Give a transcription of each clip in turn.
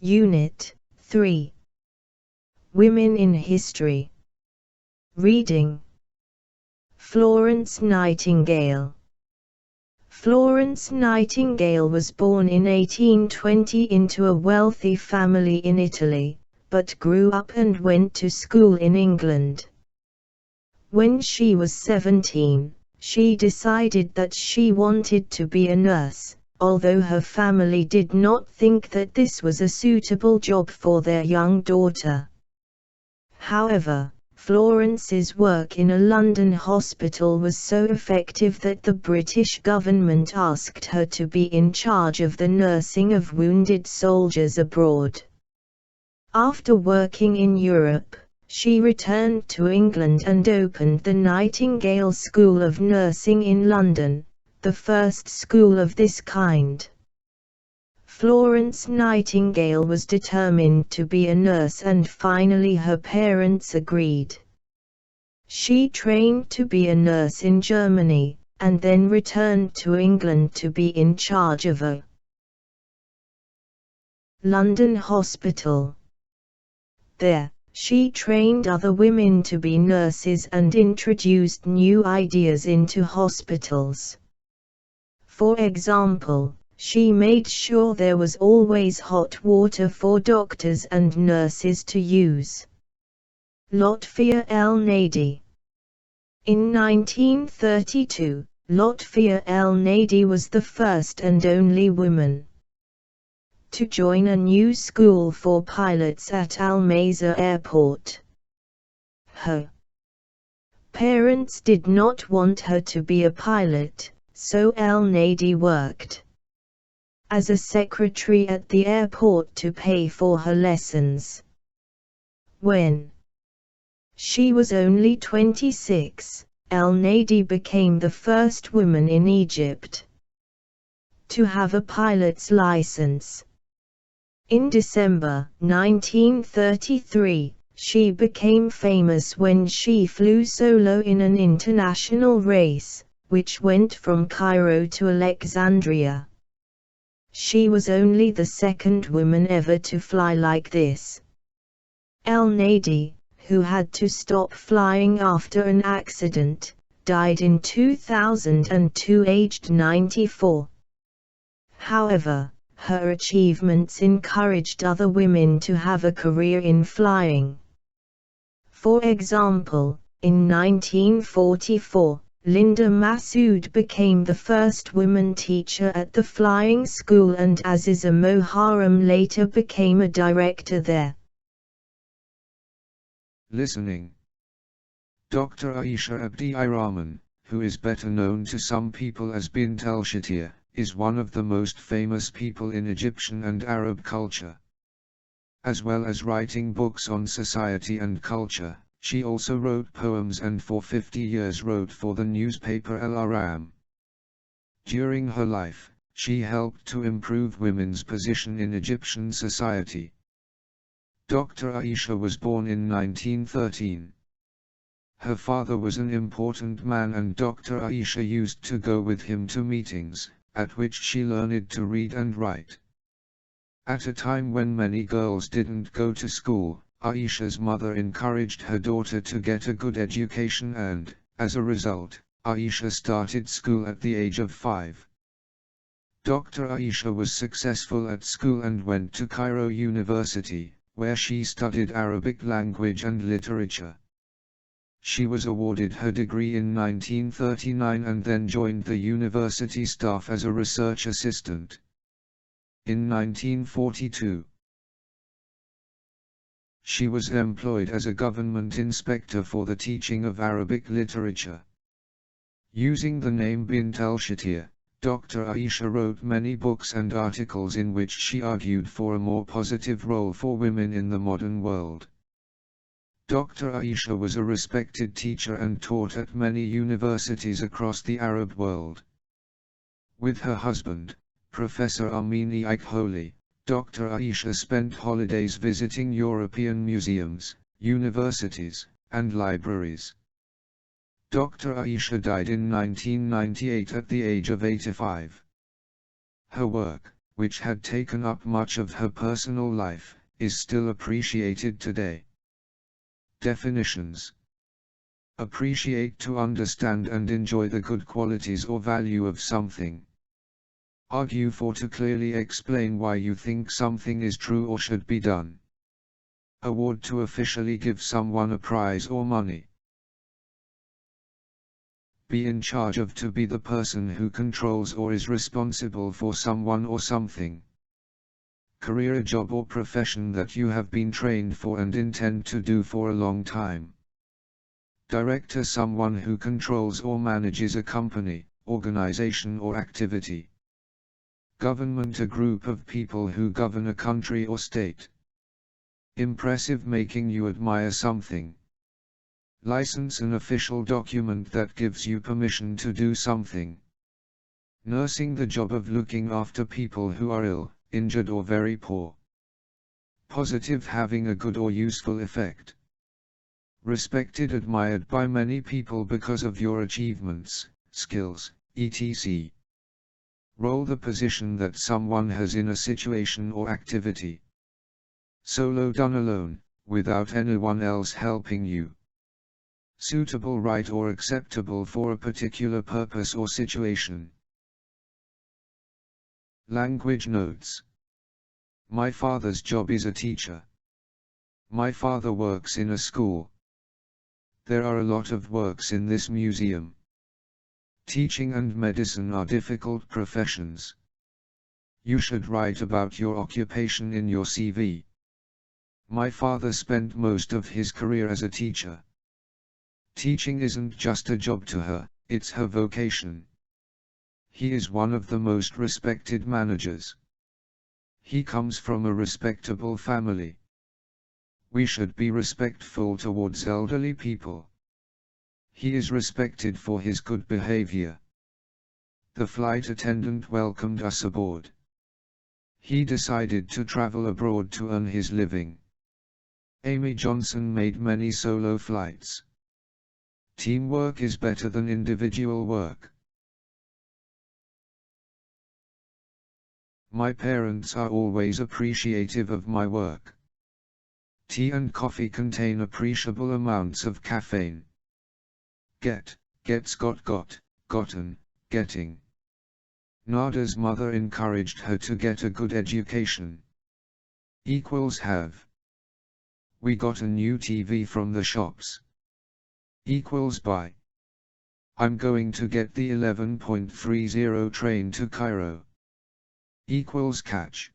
Unit 3. Women in History. Reading. Florence Nightingale. Florence Nightingale was born in 1820 into a wealthy family in Italy, but grew up and went to school in England. When she was 17, she decided that she wanted to be a nurse, although her family did not think that this was a suitable job for their young daughter. However, Florence's work in a London hospital was so effective that the British government asked her to be in charge of the nursing of wounded soldiers abroad. After working in Europe, she returned to England and opened the Nightingale School of Nursing in London, the first school of this kind. Florence Nightingale was determined to be a nurse and finally her parents agreed. She trained to be a nurse in Germany, and then returned to England to be in charge of a London hospital. There, she trained other women to be nurses and introduced new ideas into hospitals. For example, she made sure there was always hot water for doctors and nurses to use. Lotfia El-Nadi. In 1932, Lotfia El-Nadi was the first and only woman to join a new school for pilots at Almeza Airport. Her parents did not want her to be a pilot, so El-Nadi worked as a secretary at the airport to pay for her lessons. When she was only 26, El-Nadi became the first woman in Egypt to have a pilot's license. In December 1933, she became famous when she flew solo in an international race, which went from Cairo to Alexandria. She was only the second woman ever to fly like this. El-Nadi, who had to stop flying after an accident, died in 2002 aged 94. However, her achievements encouraged other women to have a career in flying. For example, in 1944, Linda Massoud became the first woman teacher at the flying school and Aziza Moharram later became a director there. Listening. Dr. Aisha Abdi Rahman, who is better known to some people as Bint al-Shatir, is one of the most famous people in Egyptian and Arab culture. As well as writing books on society and culture, she also wrote poems and for 50 years wrote for the newspaper El-Aram. During her life, she helped to improve women's position in Egyptian society. Dr. Aisha was born in 1913. Her father was an important man and Dr. Aisha used to go with him to meetings, at which she learned to read and write. At a time when many girls didn't go to school, Aisha's mother encouraged her daughter to get a good education and, as a result, Aisha started school at the age of 5. Dr. Aisha was successful at school and went to Cairo University, where she studied Arabic language and literature. She was awarded her degree in 1939 and then joined the university staff as a research assistant. In 1942, she was employed as a government inspector for the teaching of Arabic literature. Using the name Bint al-Shatir, Dr. Aisha wrote many books and articles in which she argued for a more positive role for women in the modern world. Dr. Aisha was a respected teacher and taught at many universities across the Arab world. With her husband, Professor Amini Ikholi, Dr. Aisha spent holidays visiting European museums, universities, and libraries. Dr. Aisha died in 1998 at the age of 85. Her work, which had taken up much of her personal life, is still appreciated today. Definitions. Appreciate, to understand and enjoy the good qualities or value of something. Argue for, to clearly explain why you think something is true or should be done. Award, to officially give someone a prize or money. Be in charge of, to be the person who controls or is responsible for someone or something. Career, a job or profession that you have been trained for and intend to do for a long time. Director, someone who controls or manages a company, organization or activity. Government, a group of people who govern a country or state. Impressive, making you admire something. License, an official document that gives you permission to do something. Nursing, the job of looking after people who are ill, injured or very poor. Positive, having a good or useful effect. Respected, admired by many people because of your achievements, skills, etc. Role, the position that someone has in a situation or activity. Solo, done alone, without anyone else helping you. Suitable, right or acceptable for a particular purpose or situation. Language notes. My father's job is a teacher. My father works in a school. There are a lot of works in this museum. Teaching and medicine are difficult professions. You should write about your occupation in your CV. My father spent most of his career as a teacher. Teaching isn't just a job to her, it's her vocation. He is one of the most respected managers. He comes from a respectable family. We should be respectful towards elderly people. He is respected for his good behavior. The flight attendant welcomed us aboard. He decided to travel abroad to earn his living. Amy Johnson made many solo flights. Teamwork is better than individual work. My parents are always appreciative of my work. Tea and coffee contain appreciable amounts of caffeine. Get, gets, got, gotten, getting. Nada's mother encouraged her to get a good education. Equals have. We got a new TV from the shops. Equals buy. I'm going to get the 11.30 train to Cairo. Equals catch.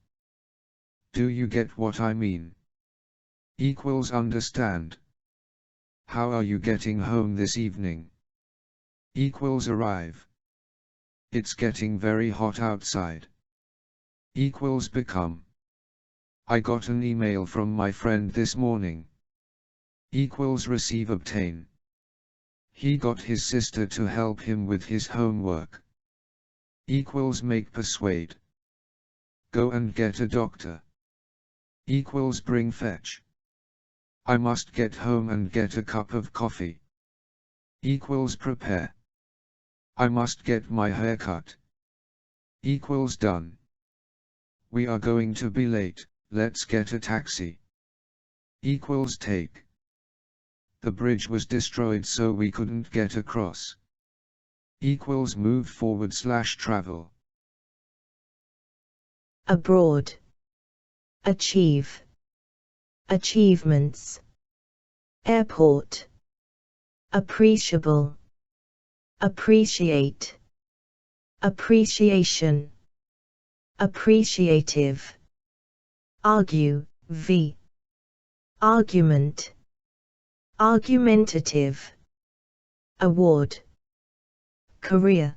Do you get what I mean? Equals understand. How are you getting home this evening? Equals arrive. It's getting very hot outside. Equals become. I got an email from my friend this morning. Equals receive, obtain. He got his sister to help him with his homework. Equals make, persuade. Go and get a doctor. Equals bring, fetch. I must get home and get a cup of coffee. Equals prepare. I must get my hair cut. Equals done. We are going to be late, let's get a taxi. Equals take. The bridge was destroyed so we couldn't get across. Equals move forward / travel. Abroad. Achieve. Achievements. Airport. Appreciable. Appreciate. Appreciation. Appreciative. Argue, v. Argument. Argumentative. Award. Career.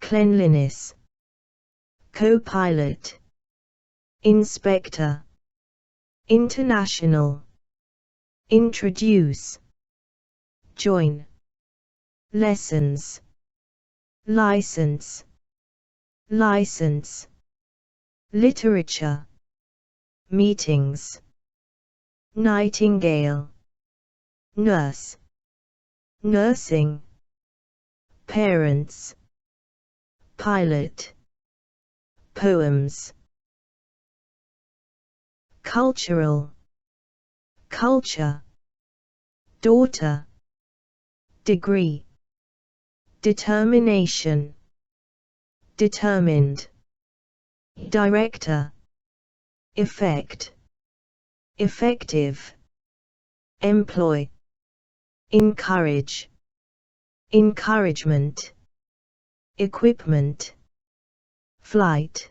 Cleanliness. Co-pilot. Inspector. International. Introduce. Join. Lessons. License. License. Literature. Meetings. Nightingale. Nurse. Nursing. Parents. Pilot. poems. Cultural, culture. Daughter, degree. Determination, determined. Director, effect, effective. Employ, encourage, encouragement. Equipment, flight,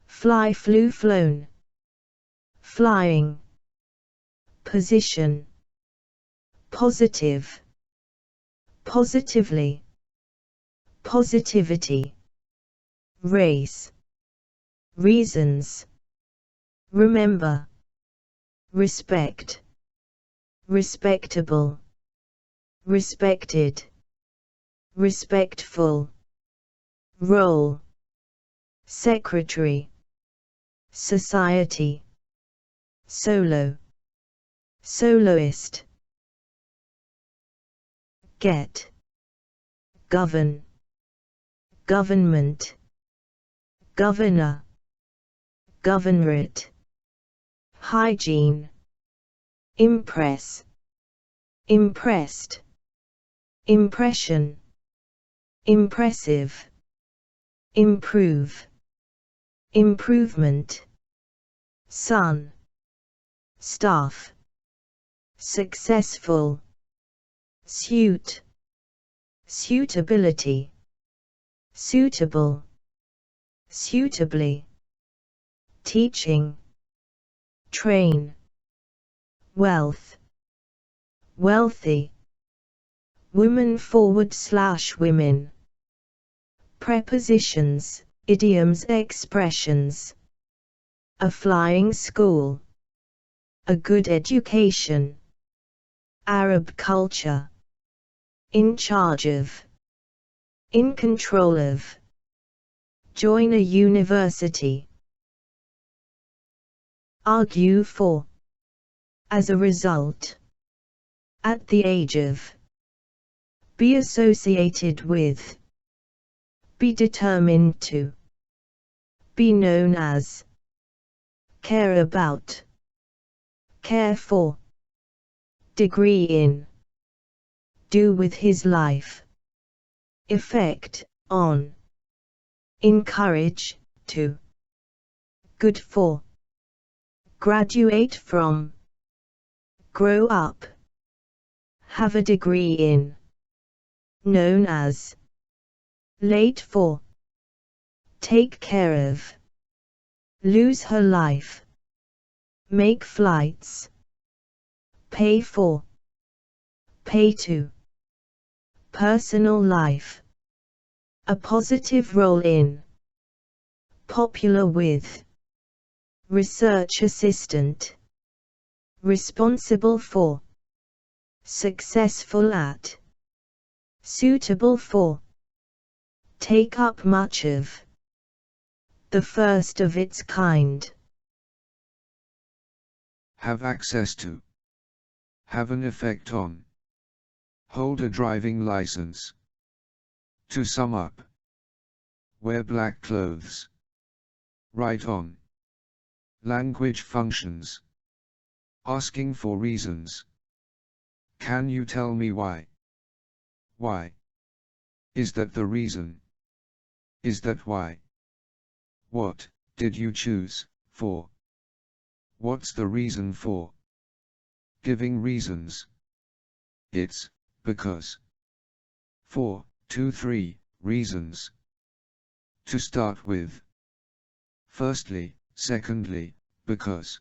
fly, flew, flown. Flying. Position, positive, positively. Positivity. Race, reasons. Remember, respect, respectable. Respected, respectful. Role, secretary. Society, solo, soloist. Get, govern, government. Governor, governorate. Hygiene, impress, impressed. Impression, impressive. Improve, improvement. Son, staff. Successful, suit, suitability. Suitable, suitably. Teaching, train. Wealth, wealthy. Woman / women. Prepositions, idioms, expressions. A flying school. A good education. Arab culture. In charge of. In control of. Join a university. Argue for. As a result. At the age of. Be associated with. Be determined to. Be known as. Care about. Care for. Degree in. Do with his life. Effect, on. Encourage, to. Good for. Graduate from. Grow up. Have a degree in. Known as. Late for. Take care of. Lose her life. Make flights. Pay for. Pay to. Personal life. A positive role in. Popular with. Research assistant. Responsible for. Successful at. Suitable for. Take up much of. The first of its kind. Have access to. Have an effect on. Hold a driving license. To sum up. Wear black clothes. Write on. Language functions. Asking for reasons. Can you tell me why? Why? Is that the reason? Is that why? What did you choose for? What's the reason for? Giving reasons. It's because. 4, 2, 3 reasons. To start with. Firstly, secondly, because.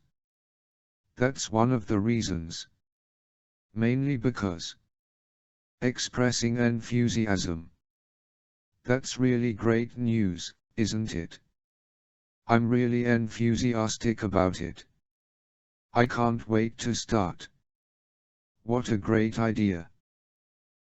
That's one of the reasons. Mainly because. Expressing enthusiasm. That's really great news, isn't it? I'm really enthusiastic about it. I can't wait to start. What a great idea.